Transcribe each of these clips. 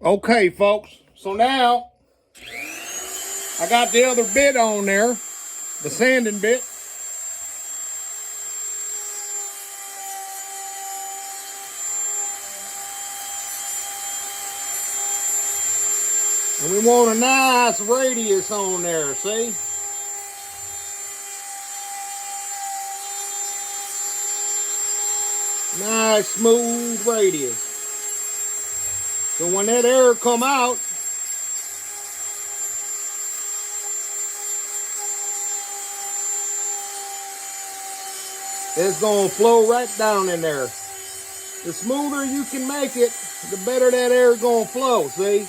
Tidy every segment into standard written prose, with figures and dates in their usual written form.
Okay, folks, so now I got the other bit on there, the sanding bit. And we want a nice radius on there, see? Nice smooth radius. So when that air come out, it's gonna flow right down in there. The smoother you can make it, the better that air is gonna flow, see?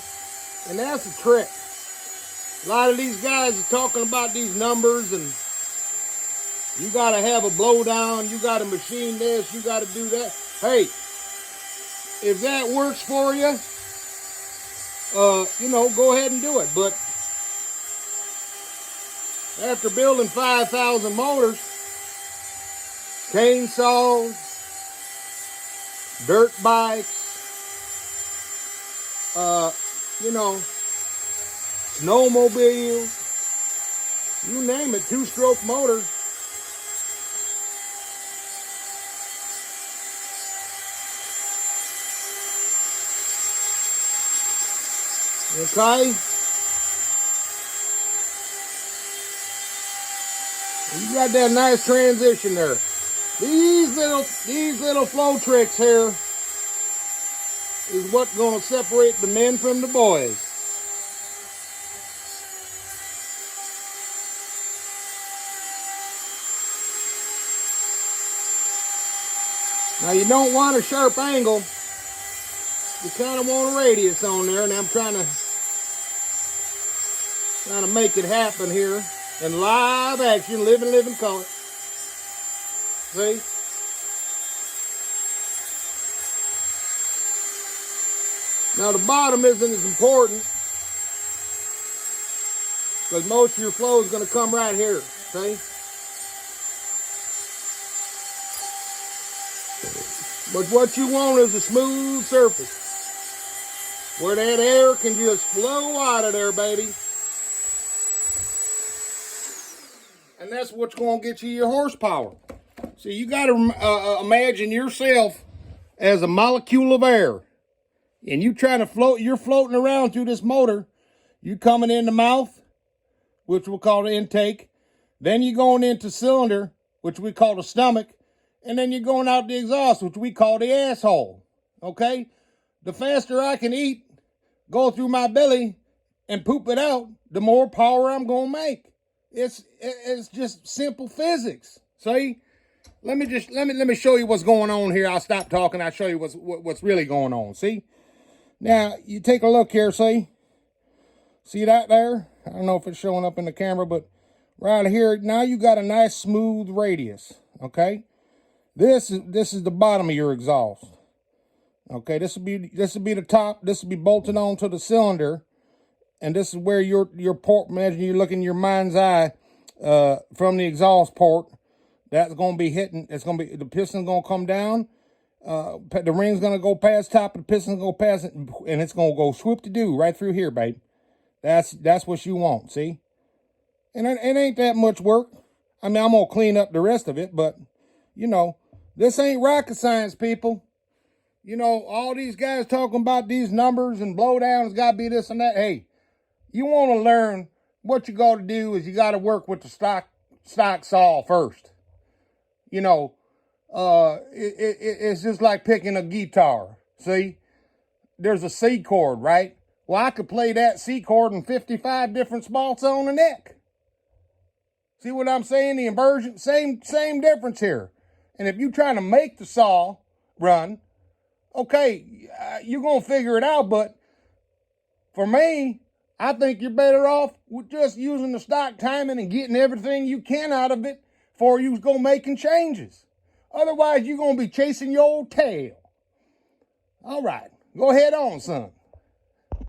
And that's the trick. A lot of these guys are talking about these numbers and you gotta have a blowdown, you gotta machine this, you gotta do that. Hey, if that works for you, go ahead and do it. But after building 5,000 motors, chainsaws, dirt bikes, snowmobiles, you name it, two-stroke motors. Okay? You got that nice transition there. These little flow tricks here is what's going to separate the men from the boys. Now you don't want a sharp angle. You kind of want a radius on there, and I'm trying to make it happen here in live action, living color. See? Now the bottom isn't as important because most of your flow is going to come right here. See? But what you want is a smooth surface where that air can just flow out of there, baby. And that's what's going to get you your horsepower. So you got to imagine yourself as a molecule of air. And you trying to float, you're floating around through this motor. You coming in the mouth, which we'll call the intake. Then you're going into cylinder, which we call the stomach. And then you're going out the exhaust, which we call the asshole. Okay? The faster I can eat, go through my belly, and poop it out, the more power I'm going to make. It's just simple physics. See? Let me show you what's going on here. I'll stop talking. I'll show you what's really going on. See? Now, you take a look here, see? See that there? I don't know if it's showing up in the camera, but right here, now you got a nice smooth radius. Okay? This is the bottom of your exhaust. Okay, this will be the top. This will be bolted onto the cylinder, and this is where your port. Imagine you're looking in your mind's eye from the exhaust port. That's going to be hitting. It's going to be the piston's going to come down. The ring's going to go past top, and the piston's going to go past it, and it's going to go swoop-de-doo right through here, babe. That's what you want. See, and it ain't that much work. I mean, I'm gonna clean up the rest of it, but this ain't rocket science, people. All these guys talking about these numbers and blowdowns got to be this and that. Hey, you want to learn, what you got to do is you got to work with the stock saw first. It's just like picking a guitar. See, there's a C chord, right? Well, I could play that C chord in 55 different spots on the neck. See what I'm saying? The inversion, same difference here. And if you're trying to make the saw run, okay, you're going to figure it out. But for me, I think you're better off with just using the stock timing and getting everything you can out of it before you go making changes. Otherwise, you're going to be chasing your old tail. All right, go ahead on, son.